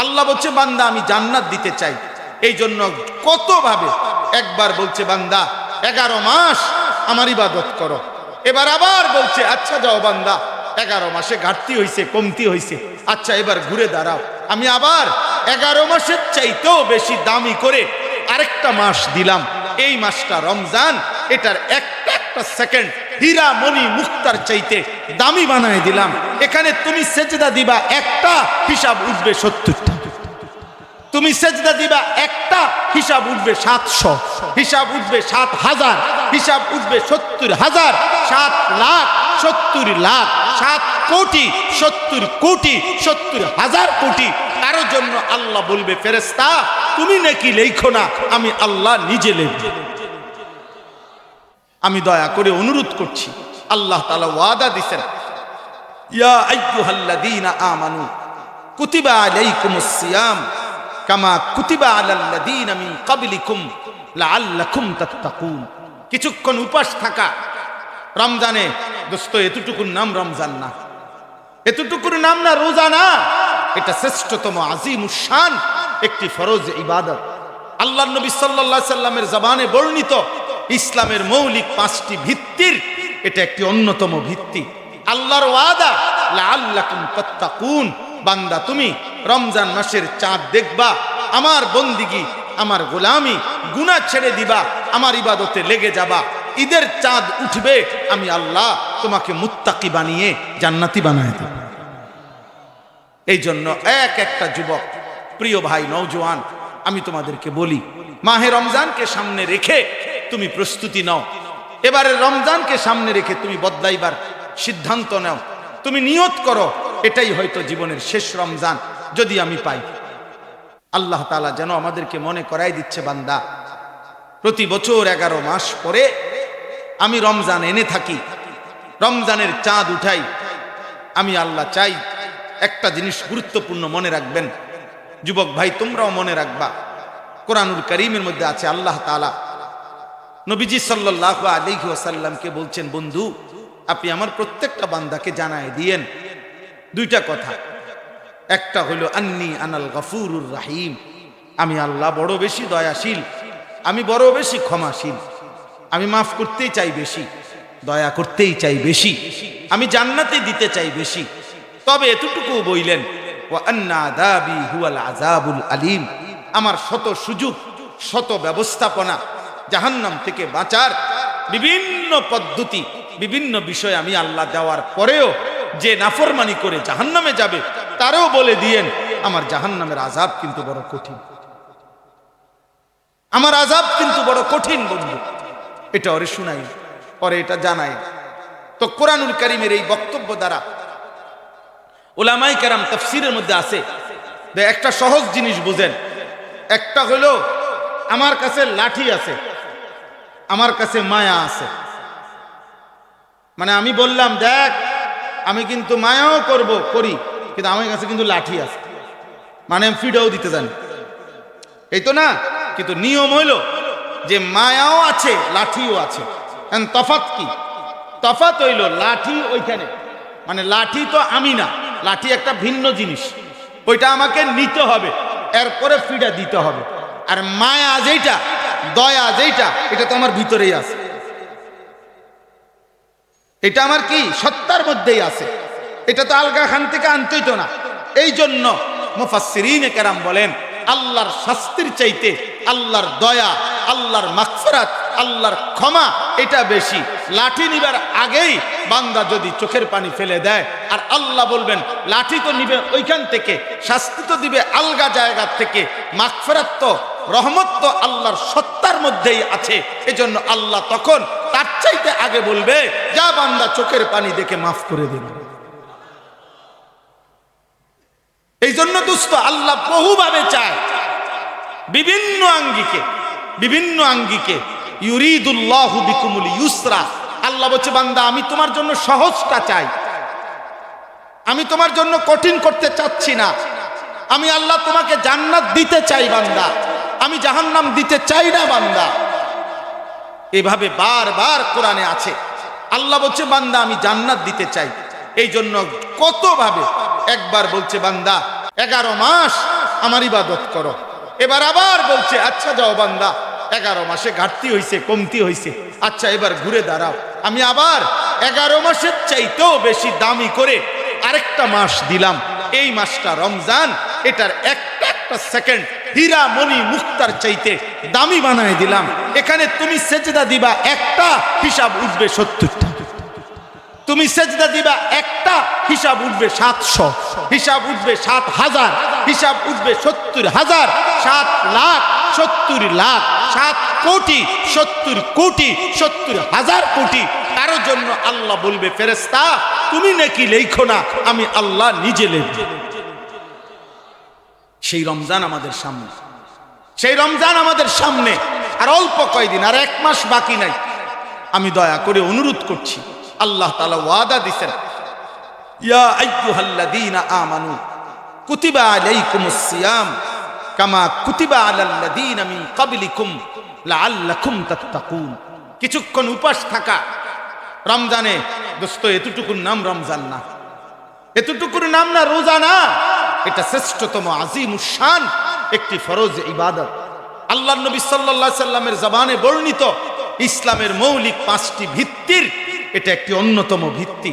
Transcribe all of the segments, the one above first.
আল্লাহ বলছে বান্দা আমি জান্নাত দিতে চাই, এই জন্য কত ভাবে একবার বলছে বান্দা 11 মাস আমার ইবাদত করো, এবার আবার বলছে আচ্ছা যাও বান্দা 11 মাসে ঘাটতি হইছে, কমতি হইছে, আচ্ছা এবার ঘুরে দাঁড়াও, আমি আবার 11 মাসের চাইতেও বেশি দামি করে আরেকটা মাস দিলাম, এই মাসটা রমজান, এটার একটা একটা সেকেন্ড হীরা মণি মুক্তার চাইতে দামি বানায় দিলাম। এখানে তুমি সেজদা দিবা একটা, হিসাব উঠবে 70টা। তুমি সেজদা দিবা একটা, হিসাব উঠবে 700, হিসাব উঠবে 7000, হিসাব উঠবে 70,000, 7 লাখ 70 লাখ, 7 কোটি 70 কোটি 70,000 কোটি। কারো জন্য আল্লাহ বলবে ফেরেশতা তুমি নাকি লেখো না, আমি আল্লাহ নিজে লিখব। আমি দয়া করে অনুরোধ করছি, আল্লাহ তাআলা ওয়াদা দিয়েছেন ইয়া আইয়ুহাল্লাযীনা আমানু কুতিবা আলাইকুমুস সিয়াম কামা কুতিবা আলাল্লাযীনা মিন ক্বাবলিকুম লাআল্লাকুম তাত্তাকুন। কিছুক্ষণ উপাস থাকা রমজানে দোস্ত, এতটুকুর নাম রমজান না, এতটুকুর নাম না রোজা না, এটা শ্রেষ্ঠতম আজিমুশ শান একটি ফরজ ইবাদত। আল্লাহর নবী সাল্লাল্লাহু আলাইহি সাল্লামের জবানে বর্ণিত ইসলামের মৌলিক 5টি ভিত্তির এটা একটি অন্যতম ভিত্তি। আল্লাহর ওয়াদা লাআল্লাকুম তাত্তাকুন, বান্দা তুমি রমজান মাসের চাঁদ দেখবা, আমার বন্দিগি আমার গোলামি গুনাহ ছেড়ে দিবা, আমার ইবাদতে লেগে যাবা, ঈদের চাঁদ উঠবে, আমি আল্লাহ তোমাকে মুত্তাকি বানিয়ে জান্নাতি বানায় দেব। এই জন্য একটা যুবক, প্রিয় ভাই নওজোয়ান, আমি তোমাদেরকে বলি মাহে রমজানকে সামনে রেখে তুমি প্রস্তুতি নাও, এবারে রমজানকে সামনে রেখে তুমি বদলাইবার সিদ্ধান্ত নাও, তুমি নিয়ত করো এটাই হয়তো জীবনের শেষ রমজান যদি আমি পাই। আল্লাহ তাআলা যেন আমাদেরকে মনে করাই দিচ্ছে বান্দা প্রতি বছর 11 মাস পরে আমি রমজান এনে থাকি, রমজানের চাঁদ উঠাই। আমি আল্লাহ চাই একটা জিনিস গুরুত্বপূর্ণ মনে রাখবেন যুবক ভাই, তোমরাও মনে রাখবা, কোরআনুল কারীমের মধ্যে আছে আল্লাহ তাআলা নবীজি সাল্লাল্লাহু আলাইহি ওয়াসাল্লামকে বলছেন বন্ধু আপনি আমার প্রত্যেকটা বান্দাকে জানায় দিয়েন 2টা কথা। একটা হলো আন্নী আনাল গফুরুর রাহিম, আমি আল্লাহ বড় বেশি দয়াশীল, আমি বড় বেশি ক্ষমাশীল, আমি মাফ করতেই চাই বেশি, দয়া করতেই চাই বেশি, আমি জান্নাতে দিতে চাই বেশি। তবে এতটুকু বললেন ওয়া আন্না আযাবি হুয়াল আযাবুল আলীম, আমার শত সুযোগ শত ব্যবস্থাপনা জাহান্নাম থেকে বাঁচার বিভিন্ন পদ্ধতি বিভিন্ন বিষয় আমি আল্লাহ দেওয়ার পরেও যে নাফরমানি করে জাহান্নামে যাবে তারও বলে দিয়েন আমার জাহান্নামের আযাব কিন্তু বড় কঠিন, আমার আযাব কিন্তু বড় কঠিন বন্ধু। এটা ওরে শুনাই, ওরে এটা জানাই। তো কোরআনুল কারীমের এই বক্তব্য দ্বারা উলামায়ে কেরাম তাফসীরের মধ্যে আছে একটা সহজ জিনিস বুঝেন। একটা হলো আমার কাছে লাঠি আছে, আমার কাছে মায়া আছে, মানে আমি বললাম দেখ আমি কিন্তু মায়াও করি কিন্তু আমার কাছে কিন্তু লাঠি আছে, মানে আমি ফিডাও দিতে জানি, এই তো না। কিন্তু নিয়ম হইল যে মায়াও আছে লাঠিও আছে। তফাৎ কি? তফাৎ হইল লাঠি ওইখানে, মানে লাঠি তো আমি না, লাঠি একটা ভিন্ন জিনিস, ওইটা আমাকে নিতে হবে, এরপরে ফিডা দিতে হবে। আর মায়া যেইটা, দয়া যেইটা, এটা তো আমার ভিতরেই আছে, এটা আমার কি সত্তার মধ্যেই আছে, এটা তো আলগা খান থেকে আনতেই তো না। এই জন্য মুফাসসিরিনে কেরাম বলেন আল্লাহর শাস্তির চাইতে আল্লাহর দয়া, আল্লাহর মাগফিরাত, আল্লাহর ক্ষমা এটা বেশি। লাঠি নিবার আগেই বান্দা যদি চোখের পানি ফেলে দেয়, আর আল্লাহ বলবেন লাঠি তো নিবে ওইখান থেকে, শাস্তি তো দিবে আলগা জায়গা থেকে, মাগফিরাত তো রহমত তো আল্লাহর সত্তার মধ্যেই আছে। এজন্য আল্লাহ তখন তার চাইতে আগে বলবে যা বান্দা চোখের পানি দেখে মাফ করে দিন। এই জন্য দোস্ত আল্লাহ বহুভাবে চায়, বিভিন্ন আঙ্গিকে ইউরিদুল্লাহু বিকুমুল ইউসরা। আল্লাহ বলছে বান্দা আমি তোমার জন্য সহজটা চাই, আমি তোমার জন্য কঠিন করতে চাচ্ছি না। আমি আল্লাহ তোমাকে জান্নাত দিতে চাই বান্দা, আমি জাহান্নাম দিতে চাই না বান্দা। এভাবে বারবার কোরআনে আছে। আল্লাহ বলছে বান্দা আমি জান্নাত দিতে চাই, এই জন্য কত ভাবে একবার বলছে বান্দা 11 মাস আমার ইবাদত করো। এবার আবার বলছে আচ্ছা যাও বান্দা, 11 মাসে ঘাটতি হইছে, কমতি হইছে, আচ্ছা এবার ঘুরে দাঁড়াও। আমি আবার 11 মাসের চাইতেও বেশি দামি করে আরেকটা মাস দিলাম। এই মাসটা রমজান, এটার একটা একটা সেকেন্ড হীরা মণি মুক্তার চাইতে দামি বানায় দিলাম। এখানে তুমি সেজদা দিবা একটা, হিসাব উঠবে 70টা। তুমি সেজদা দিবা একটা, হিসাব উঠবে 700, হিসাব উঠবে 7000, হিসাব উঠবে 70000, 7 লাখ, 70 লাখ, 7 কোটি, 70 কোটি, 70,000 কোটি। কারোর জন্য আল্লাহ বলবে ফেরেশতা তুমি নাকি লেখো না, আমি আল্লাহ নিজে লিখব। সেই রমজান আমাদের সামনে, সেই রমজান আমাদের সামনে। আর অল্প কয়দিন, আর 1 মাস বাকি নাই। আমি দয়া করে অনুরোধ করছি, আল্লাহ তাআলা ওয়াদা দিয়েছেন, ইয়া আইয়ুহাল্লাযীনা আমানু কুতিবা আলাইকুমুস সিয়াম কামা কুতিবা আলাল্লাযীনা মিন ক্বাবলিকুম লাআল্লাকুম তাত্তাকুন। কিছুক্ষণ উপাস থাকা রমজানে দোস্ত, এতটুকুর নাম রমজান না, এতটুকুর নাম না রোজা না। এটা শ্রেষ্ঠতম আজিমুশ শান একটি ফরজ ইবাদত। আল্লাহর নবী সাল্লাল্লাহু আলাইহি সাল্লামের জবানে বর্ণিত ইসলামের মৌলিক 5টি ভিত্তির এটা একটি অন্যতম ভিত্তি।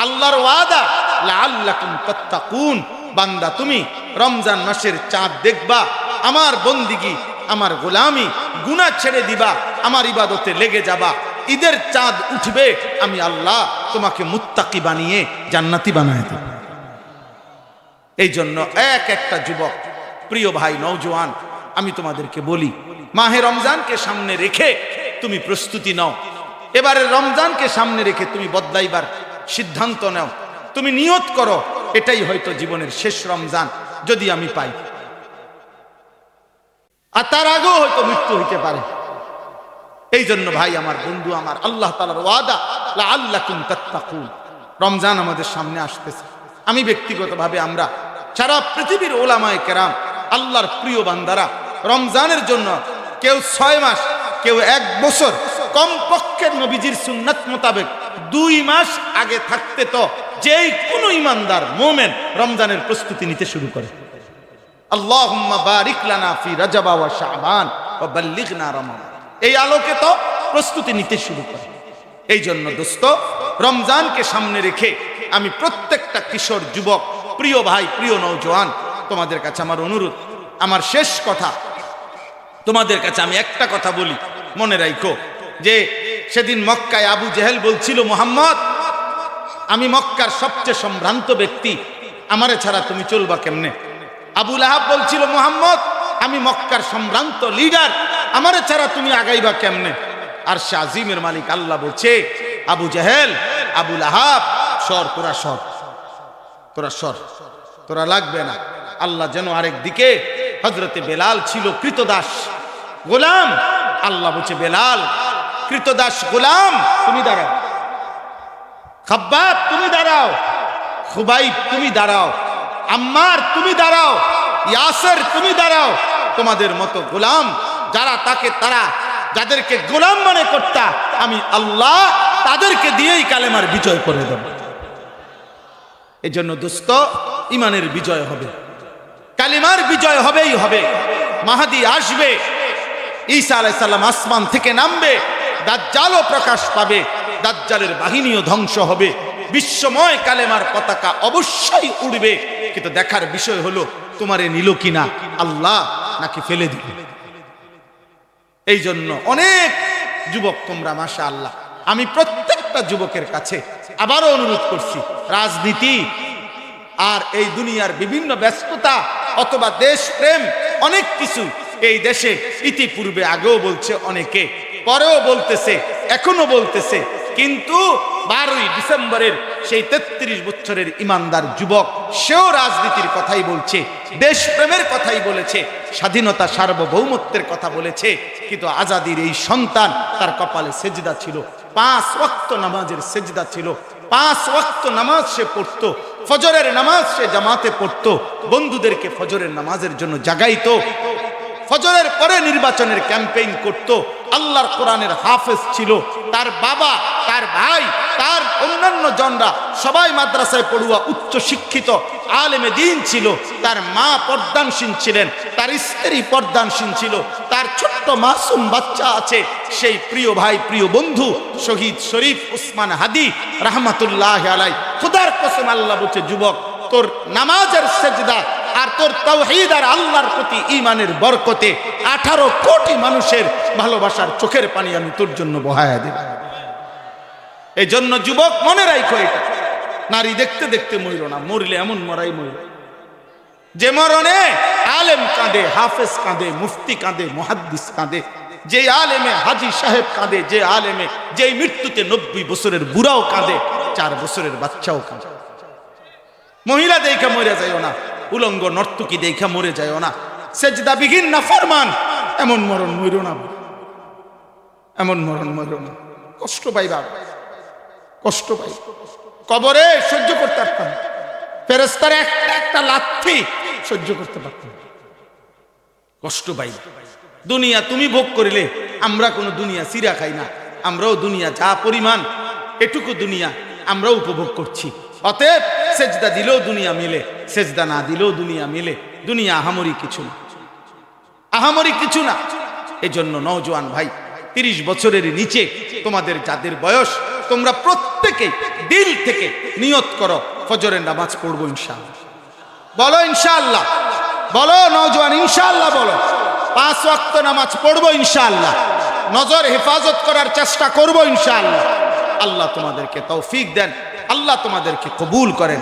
আল্লাহর ওয়াদা লাআল্লাকুম তাত্তাকুন, বান্দা তুমি রমজান মাসের চাঁদ দেখবা, আমার বন্দিগি, আমার গোলামি, গুনাহ ছেড়ে দিবা, আমার ইবাদতে লেগে যাবা। ঈদের চাঁদ উঠবে, আমি আল্লাহ তোমাকে মুত্তাকি বানিয়ে জান্নাতি বানায় দেব। এই জন্য একটা যুবক, প্রিয় ভাই নওজোয়ান, আমি তোমাদেরকে বলি, মাহে রমজানকে সামনে রেখে তুমি প্রস্তুতি নাও। এবারে রমজানকে সামনে রেখে তুমি বদলাইবার সিদ্ধান্ত নাও। তুমি নিয়ত করো এটাই হয়তো জীবনের শেষ রমজান যদি আমি পাই, আর তার আগেও হয়তো মৃত্যু হইতে পারে। এই জন্য ভাই আমার, বন্ধু আমার, আল্লাহ তাআলার ওয়াদা লাআল্লাকুম তাত্তাকুন। রমজান আমাদের সামনে আসতেছে। আমি ব্যক্তিগতভাবে, আমরা সারা পৃথিবীর ওলামায়ে কেরাম, আল্লাহর প্রিয় বান্দারা রমজানের জন্য কেউ 6 মাস, কেউ 1 বছর, কমপক্ষে নবীজির সুন্নাত মোতাবেক 2 মাস আগে থাকতে তো যেই কোনো ইমানদার মুমিন রমজানের প্রস্তুতি নিতে শুরু করে। আল্লাহুম্মা বারিক লানা ফি রাজাব ওয়া শাবান ওয়া বাল্লিগনা রমাদান, এই আলোকে তো প্রস্তুতি নিতে শুরু করে। এই জন্য দোস্ত, রমজানকে সামনে রেখে আমি প্রত্যেকটা কিশোর, যুবক, প্রিয় ভাই, প্রিয় নওজোয়ান, তোমাদের কাছে আমার অনুরোধ, আমার শেষ কথা তোমাদের কাছে আমি একটা কথা বলি, মনে রাখো যে সেদিন মক্কায় আবু জেহেল বলছিল, মুহাম্মদ আমি মক্কার সবচেয়ে সম্ভ্রান্ত ব্যক্তি, আমারে ছাড়া তুমি চলবা কেমনে? আবু লাহাব বলছিল, মুহাম্মদ আমি মক্কার সম্ভ্রান্ত লিডার, আমারে ছাড়া তুমি আগাইবা কেমনে? আর সে আজিমের মালিক আল্লাহ বলছে, আবু জেহেল, আবু লাহাব, সর, তোরা সর, তোরা সর, তোরা লাগবে না। আল্লাহ যেন আরেক দিকে হযরতে বেলাল ছিল কৃতদাস গোলাম, আল্লাহ বলছে, বেলাল কৃতদাস গোলাম, তুমি দাঁড়াও। খাব্বাব তুমি দাঁড়াও, খুবাইব তুমি দাঁড়াও, আম্মার তুমি দাঁড়াও, ইয়াসির তুমি দাঁড়াও। তোমাদের মতো গোলাম যারা, তারা যাদেরকে গোলাম মনে করতা, আমি আল্লাহ তাদেরকে দিয়েই কালেমার বিজয় করে দেব। এই জন্য দোস্ত, ইমানের বিজয় হবে, কালিমার বিজয় হবেই হবে। মাহদী আসবে, ঈসা আলাইহিস সালাম আসমান থেকে নামবে, দাজ্জালও প্রকাশ পাবে, দাজ্জালের বাহিনীও ধ্বংস হবে, বিশ্বময় কালেমার পতাকা অবশ্যই উড়বে। কিন্তু দেখার বিষয় হলো তোমারে নিল কিনা আল্লাহ, নাকি ফেলে দিবে। এই জন্য অনেক যুবক তোমরা, মাশাআল্লাহ, আমি প্রত্যেকটা যুবকের কাছে আবারও অনুরোধ করছি, রাজনীতি আর এই দুনিয়ার বিভিন্ন ব্যস্ততা অথবা দেশপ্রেম, অনেক কিছু এই দেশে ইতিপূর্বে আগেও বলছে অনেকে, পরেও বলতেছে, এখনো বলতেছে, কিন্তু 12ই ডিসেম্বরের সেই 33 বছরের ইমানদার যুবক, সেও রাজনীতির কথাই বলছে, দেশপ্রেমের কথাই বলেছে, স্বাধীনতা সার্বভৌমত্বের কথা বলেছে। কিন্তু আজাদির এই সন্তান, তার কপালে সেজদা ছিল, 5 ওয়াক্ত নামাজের সেজদা ছিল, 5 ওয়াক্ত নামাজ সে পড়তো, ফজরের নামাজ সে জামাতে পড়তো, বন্ধুদেরকে ফজরের নামাজের জন্য জাগাইতো, ফজরের পরে নির্বাচনের ক্যাম্পেইন করত, আল্লাহর কোরআনের হাফেজ ছিল, তার বাবা, তার ভাই, তার অন্যান্য জনরা সবাই মাদ্রাসায় পড়ুয়া উচ্চ শিক্ষিত আলেমে দ্বীন ছিল, তার মা পর্দানসীন ছিলেন, তার স্ত্রী পর্দানসীন ছিল, তার ছোট্ট মাসুম বাচ্চা আছে, সেই প্রিয় ভাই প্রিয় বন্ধু শহীদ শরীফ উসমান হাদি রাহমাতুল্লাহ আলাই। খোদার কসম আল্লাহ বলছে, যুবক, তোর নামাজের সেজদা আর তোর তাওহীদ আর আল্লাহর প্রতি ঈমানের বরকতে 18 কোটি মানুষের ভালোবাসার চোখের পানি আমি তোর জন্য বহায়া দেব। এই জন্য যুবক মনে রাখো, এটা নারী দেখতে দেখতে মরিল না, মরলে এমন মরাই মরিল যে মরণে আলেম কাঁদে, হাফেজ কাঁদে, মুফতি কাঁদে, মুহাদ্দিস কাঁদে, যে আলেমে হাজী সাহেব কাঁদে, যে আলেমে যেই মৃত্যুতে 90 বছরের বুড়াও কাঁদে, 4 বছরের বাচ্চাও কাঁদে। মহিলা দেখা মরে যায়ও না, উলঙ্গ নর্তকী দেখা মরে যায়ও না, সেজদা বিহীন নাফরমান এমন মরণ মইরো না, এমন মরণ মইরো না। কষ্ট পাই বাবা, কষ্ট পাই। কবরে সহ্য করতে পারতাম, ফেরেশতার একটা লাথি সহ্য করতে পারতাম, কষ্ট পাই। দুনিয়া তুমি ভোগ করিলে, আমরা কোনো দুনিয়া চিরা খাই না, আমরাও দুনিয়া যা পরিমাণ এটুকু দুনিয়া আমরাও উপভোগ করছি। অতএব সেজদা দিলেও দুনিয়া মিলে, সেজদা না দিলেও দুনিয়া মিলে। দুনিয়া আহামরি কিছু না, আহামরি কিছু না। এই জন্য নওজোয়ান ভাই, 30 বছরের নিচে তোমাদের যাদের বয়স, তোমরা প্রত্যেকে দিল থেকে নিয়ত করো, ফজরের নামাজ পড়বো ইনশাআল্লাহ। বলো ইনশাআল্লাহ, বলো নওজোয়ান ইনশাআল্লাহ, বলো 5 ওয়াক্ত নামাজ পড়বো ইনশাআল্লাহ, নজর হেফাজত করার চেষ্টা করবো ইনশাআল্লাহ। আল্লাহ তোমাদেরকে তৌফিক দেন, আল্লাহ তোমাদেরকে কবুল করেন।